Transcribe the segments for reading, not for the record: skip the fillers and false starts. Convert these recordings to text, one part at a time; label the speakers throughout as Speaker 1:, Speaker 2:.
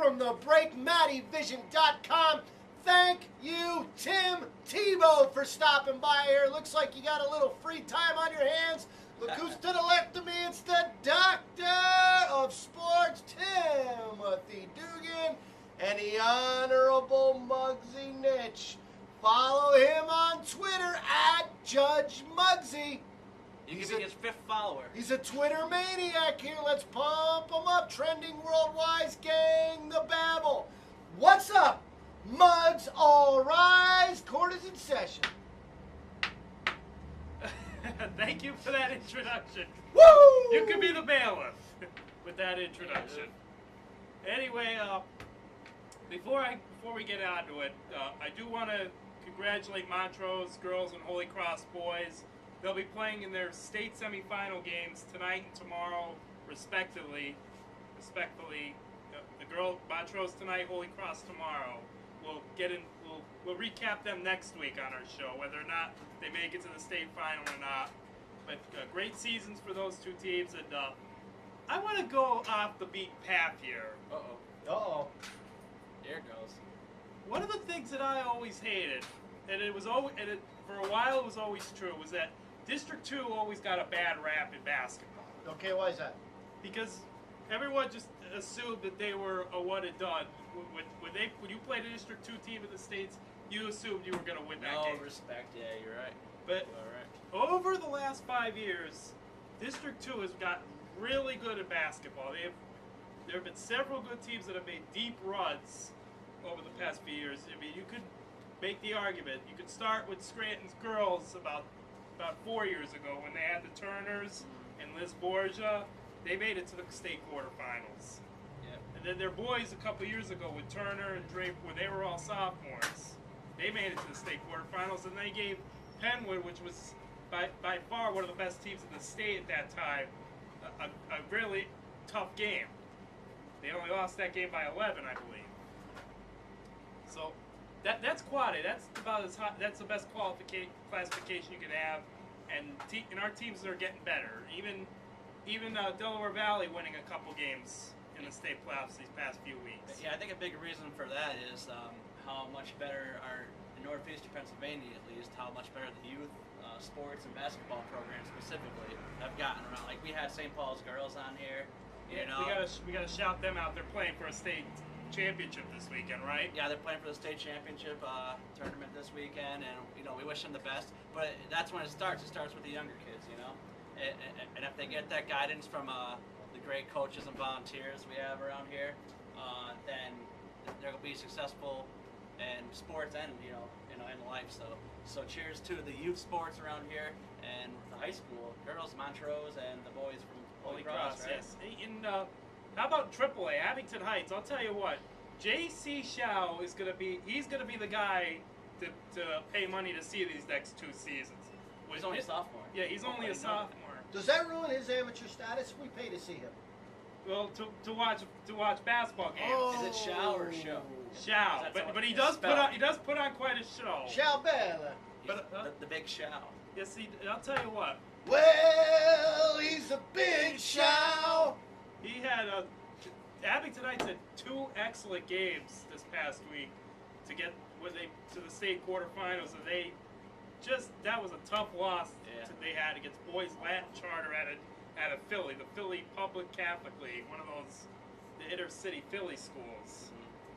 Speaker 1: from the break, MattyVision.com. Thank you, Tim Tebow, for stopping by here. Looks like you got a little free time on your hands. Look who's to the left of me. It's the Doctor of Sports, Timothy Dugan, and the Honorable Muggsy Nitch. Follow him on Twitter at Judge Muggsy.
Speaker 2: You can be his 5th follower.
Speaker 1: He's a Twitter maniac here. Let's pump him up. Trending worldwide, gang the babble. What's up, Mugs? All rise. Court is in session.
Speaker 3: Thank you for that introduction.
Speaker 1: Woo!
Speaker 3: You could be the bailiff with that introduction. Anyway, before we get on to it, I do want to congratulate Montrose girls and Holy Cross boys. They'll be playing in their state semifinal games tonight and tomorrow, respectively. The girl Montrose tonight, Holy Cross tomorrow. We'll recap them next week on our show, whether or not they make it to the state final or not. But great seasons for those two teams, and I want to go off the beaten path here.
Speaker 2: There it goes.
Speaker 3: One of the things that I always hated, and for a while it was always true, was that District 2 always got a bad rap in basketball.
Speaker 1: Okay, why is that?
Speaker 3: Because everyone just assumed that they were a one and done. When you played a District 2 team in the States, you assumed you were going to win that game.
Speaker 2: No respect, yeah, you're right.
Speaker 3: But over the last 5 years, District 2 has gotten really good at basketball. There have been several good teams that have made deep runs over the past few years. I mean, you could make the argument. You could start with Scranton's girls about 4 years ago when they had the Turners and Liz Borgia. They made it to the state quarterfinals.
Speaker 2: Yep.
Speaker 3: And then their boys a couple years ago with Turner and Draper, when they were all sophomores, they made it to the state quarterfinals, and they gave Penwood, which was by far one of the best teams in the state at that time, a really tough game. They only lost that game by 11, I believe. So that's quality. That's about as high. That's the best classification you can have, and our teams are getting better. Even Delaware Valley winning a couple games in the state playoffs these past few weeks.
Speaker 2: Yeah, I think a big reason for that is how much better in northeastern Pennsylvania, at least, how much better the youth sports and basketball programs specifically have gotten around. Like, we had St. Paul's girls on here. You know,
Speaker 3: we gotta shout them out. They're playing for a state championship this weekend, right?
Speaker 2: Yeah, they're playing for the state championship tournament this weekend, and we wish them the best. But that's when it starts. It starts with the younger kids, and if they get that guidance from the great coaches and volunteers we have around here, then they'll be successful in sports and in life. So cheers to the youth sports around here and the high school girls, Montrose, and the boys from Holy Cross, right?
Speaker 3: Yes. And how about AAA, Abington Heights? I'll tell you what, J.C. Shao is gonna be the guy to pay money to see these next 2 seasons.
Speaker 2: He's only a sophomore.
Speaker 3: Yeah, he's only a sophomore.
Speaker 1: Does that ruin his amateur status? We pay to see him.
Speaker 3: Well, to watch basketball games.
Speaker 1: Oh.
Speaker 2: Is it Shao or Show?
Speaker 3: Shao, but he does put on quite a show.
Speaker 1: Shao Bella.
Speaker 2: The big Shao.
Speaker 3: Yes, I'll tell you what.
Speaker 1: Well, he's a big Shao.
Speaker 3: He had Abington Heights had 2 excellent games this past week to get to the state quarterfinals, and that was a tough loss they had against Boys Latin Charter at a Philly, the Philly Public Catholic League, one of the inner city Philly schools.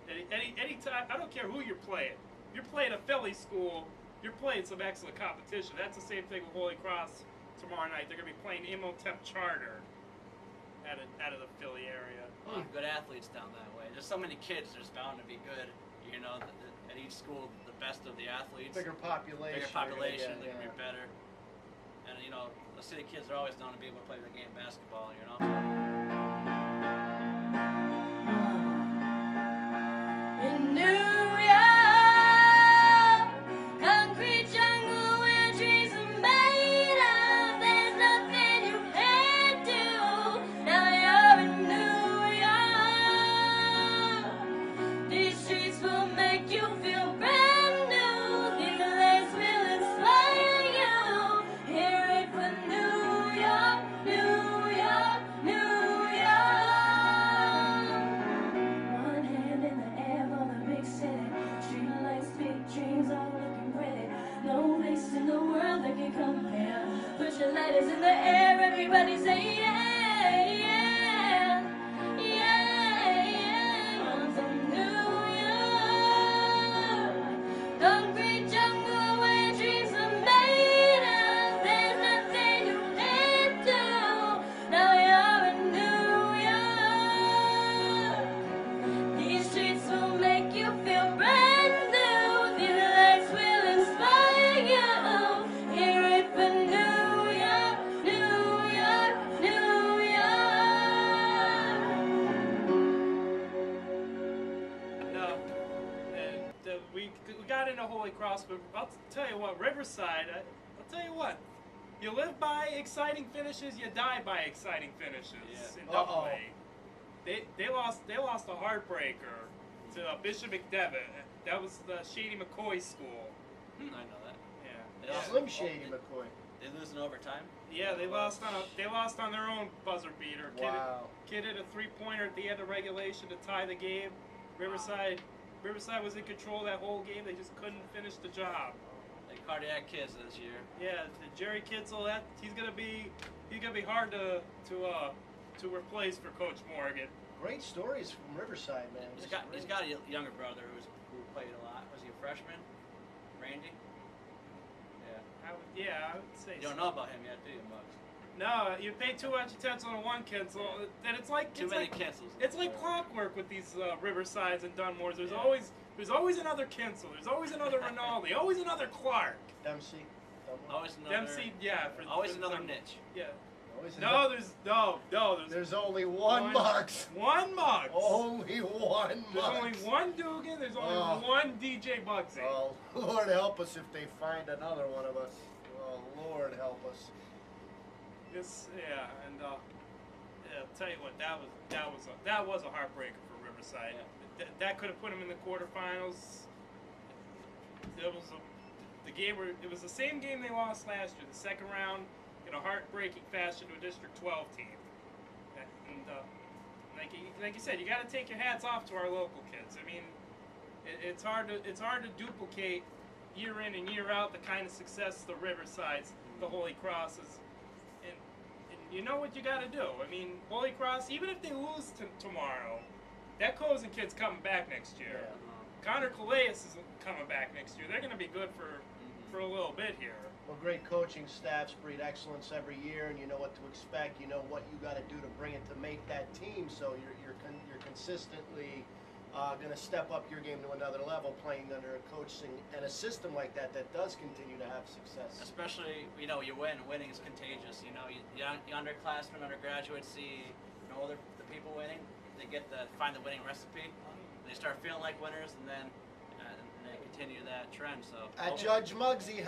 Speaker 3: Any time, I don't care who you're playing. You're playing a Philly school. You're playing some excellent competition. That's the same thing with Holy Cross tomorrow night. They're going to be playing Imhotep Charter out of the Philly area.
Speaker 2: Good athletes down that way. There's so many kids. There's bound to be good. At each school, the best of the athletes.
Speaker 1: Bigger population.
Speaker 2: They're going to be better. And the city kids are always known to be able to play the game of basketball.
Speaker 4: In New York, concrete jungle where trees are made of, there's nothing you can't do. Now you're in New York. These streets will make you feel brand new. These legs will inspire you. Hear it for New York, New York, New York. One hand the light is in the air, everybody say yeah, yeah, yeah, yeah. It's a new year. Concrete jungle where dreams are made of. There's nothing you can't do. Now you're a new year. These streets will make you feel brand new. These lights will inspire you. Hear it for New York, New York, New York.
Speaker 3: No, we got into Holy Cross, but I'll tell you what, Riverside, I'll tell you what, you live by exciting finishes, you die by exciting finishes.
Speaker 2: Yeah.
Speaker 3: In Double A. They lost a heartbreaker to Bishop McDevitt. That was the Shady McCoy school.
Speaker 2: I know that.
Speaker 3: Yeah.
Speaker 2: They also-
Speaker 1: Slim Shady McCoy.
Speaker 2: They lose in overtime.
Speaker 3: Yeah, they lost on their own buzzer beater.
Speaker 1: Wow.
Speaker 3: Kid hit a 3-pointer at the end of regulation to tie the game. Riverside was in control that whole game. They just couldn't finish the job.
Speaker 2: Like cardiac kids this year.
Speaker 3: Yeah, the Jerry Kitzel, he's gonna be hard to replace for Coach Morgan.
Speaker 1: Great stories from Riverside, man.
Speaker 2: He's got a younger brother who played a lot. Was he a freshman? Randy? Yeah.
Speaker 3: I would say
Speaker 2: You don't
Speaker 3: so.
Speaker 2: know about him yet, do you, Muggs?
Speaker 3: No, you pay too much attention on one Kitzel, and it's like
Speaker 2: Too many cancels.
Speaker 3: It's like clockwork with these Riversides and Dunmores. There's
Speaker 2: Yeah.
Speaker 3: always another Kinsel. There's always another Rinaldi. Always another Clark.
Speaker 1: Dempsey.
Speaker 2: Always another.
Speaker 3: Dempsey, yeah.
Speaker 2: Always
Speaker 3: for
Speaker 2: another
Speaker 3: Dun-
Speaker 2: niche.
Speaker 3: Yeah.
Speaker 1: Always
Speaker 3: No, there's
Speaker 1: There's only one Muggs.
Speaker 3: One Muggs.
Speaker 1: Only one
Speaker 3: There's
Speaker 1: Muggs.
Speaker 3: only one Dugan. There's only one DJ Muggsy.
Speaker 1: Oh, Lord help us if they find another one of us. Oh, Lord help us.
Speaker 3: Yes, yeah, and I'll tell you what, that was a heartbreaker for Riverside. That could have put them in the quarterfinals. It was the same game they lost last year, the second round, in a heartbreaking fashion to a District 12 team. And like you said, you got to take your hats off to our local kids. I mean, it's hard to duplicate year in and year out the kind of success the Riversides, the Holy Crosses, and you know what you got to do. I mean, Holy Cross, even if they lose tomorrow, that Cozen kid's coming back next year.
Speaker 1: Yeah.
Speaker 3: Connor Calais is coming back next year. They're going to be good for a little bit here.
Speaker 1: Well, great coaching staffs breed excellence every year, and you know what to expect. You know what you got to do to bring it to make that team. So you're consistently going to step up your game to another level, playing under a coaching and a system like that does continue to have success.
Speaker 2: Especially, you win. Winning is contagious. You underclassmen, undergraduates see, the people winning. They get find the winning recipe. They start feeling like winners, and then they continue that trend. So
Speaker 1: At Judge Muggsy,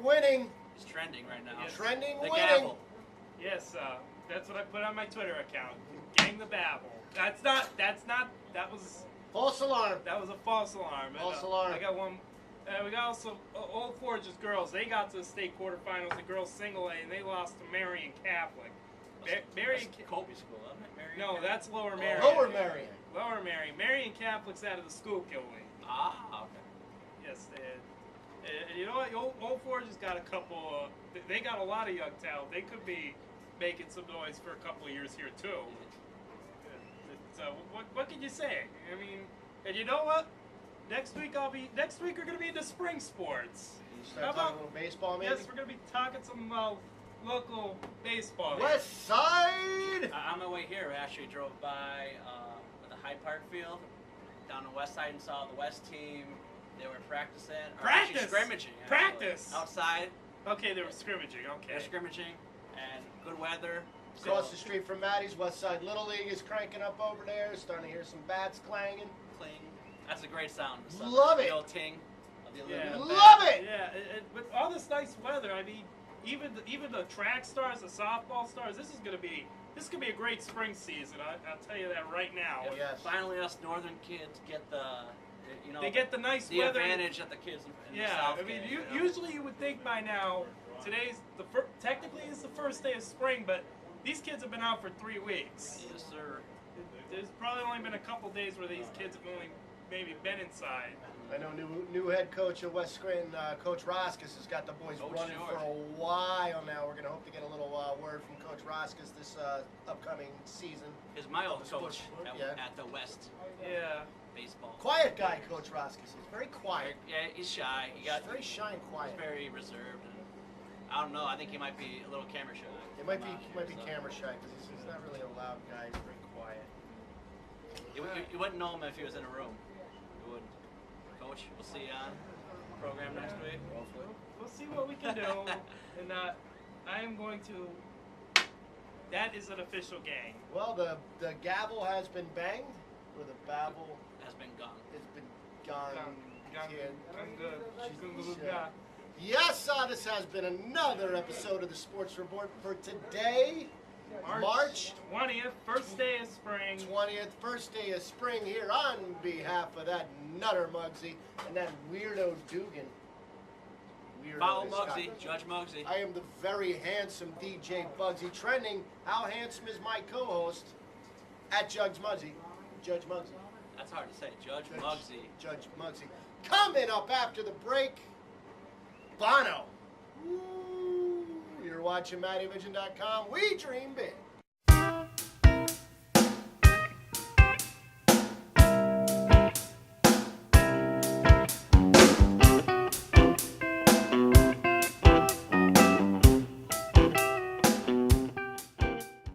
Speaker 1: #winning.
Speaker 2: He's trending right now.
Speaker 3: Yes.
Speaker 1: Trending
Speaker 2: The
Speaker 1: winning.
Speaker 2: gavel.
Speaker 3: Yes, that's what I put on my Twitter account. Gang the babble. That was
Speaker 1: False alarm.
Speaker 3: a false alarm.
Speaker 1: False alarm.
Speaker 3: I got one. We got also Old Forge's girls. They got to the state quarterfinals, the girls single A, and they lost to Marion Catholic. Marion.
Speaker 2: That's Colby School, isn't it? Marion
Speaker 3: No,
Speaker 2: Catholic?
Speaker 3: that's Lower Marion.
Speaker 1: Lower Marion.
Speaker 3: Lower Marion. Marion Catholic's out of the Schuylkill League.
Speaker 2: Ah, okay.
Speaker 3: Yes, they did. And you know what? Old Forge's got a couple. They got a lot of young talent. They could be making some noise for a couple of years here too. So what can you say? I mean, and you know what? Next week we're gonna be into spring sports.
Speaker 1: You start talking a little baseball, maybe?
Speaker 3: Yes, we're gonna be talking some local baseball.
Speaker 1: West Side.
Speaker 2: On my way here, I actually drove by the Hyde Park field down the west side and saw the West team. They were practicing. Or actually
Speaker 3: Practice!
Speaker 2: scrimmaging. actually.
Speaker 3: Practice!
Speaker 2: Outside.
Speaker 3: Okay, they were scrimmaging.
Speaker 2: They're
Speaker 3: Okay.
Speaker 2: scrimmaging, and good weather.
Speaker 1: Across the street from Matty's, West Side Little League is cranking up over there. Starting to hear some bats clanging.
Speaker 2: Cling. That's a great sound.
Speaker 1: Love it.
Speaker 2: The old ting of the
Speaker 3: Yeah.
Speaker 2: aluminum
Speaker 1: Love
Speaker 2: bat.
Speaker 1: it.
Speaker 3: Yeah, with all this nice weather, I mean, even the track stars, the softball stars, this could be a great spring season. I'll tell you that right now.
Speaker 2: Yeah,
Speaker 1: Yes.
Speaker 2: Finally, us northern kids get
Speaker 3: They get the nice
Speaker 2: the
Speaker 3: weather.
Speaker 2: advantage that the kids in the
Speaker 3: Yeah,
Speaker 2: South
Speaker 3: I mean,
Speaker 2: get,
Speaker 3: usually you would think by now, technically it's the first day of spring, but these kids have been out for 3 weeks.
Speaker 2: Yes, sir.
Speaker 3: There's probably only been a couple days where these kids have only maybe been inside.
Speaker 1: I know new head coach of West Scranton, Coach Roskus, has got the boys running for a while now. We're going to hope to get a little word from Coach Roskus this upcoming season.
Speaker 2: Is my old coach at the West.
Speaker 3: Yeah.
Speaker 2: Baseball.
Speaker 1: Quiet guy, Coach Roskus. He's very quiet.
Speaker 2: Yeah, he's shy.
Speaker 1: He's very shy and quiet.
Speaker 2: He's very reserved. And I don't know. I think he might be a little camera shy.
Speaker 1: He might be camera shy because he's not really a loud guy. He's very quiet.
Speaker 2: You wouldn't know him if he was in a room. You wouldn't. Coach, we'll see you on the program next week. Hopefully.
Speaker 3: We'll see what we can do. And I am going to. That is an official gang.
Speaker 1: Well, the gavel has been banged, or the babble
Speaker 2: has been gone.
Speaker 1: It's been gone. Yes, this has been another episode of the Sports Report for today, March
Speaker 3: 20th, first day of spring.
Speaker 1: 20th, first day of spring here on behalf of that nutter Muggsy and that weirdo Dugan.
Speaker 2: Follow Muggsy, Judge Muggsy.
Speaker 1: I am the very handsome DJ Bugsy. Trending, how handsome is my co-host at Judge Muggsy? Judge Muggsy.
Speaker 2: That's hard to say. Judge Muggsy.
Speaker 1: Judge Muggsy. Coming up after the break, Bono. Ooh, you're watching MattyVision.com. We dream big.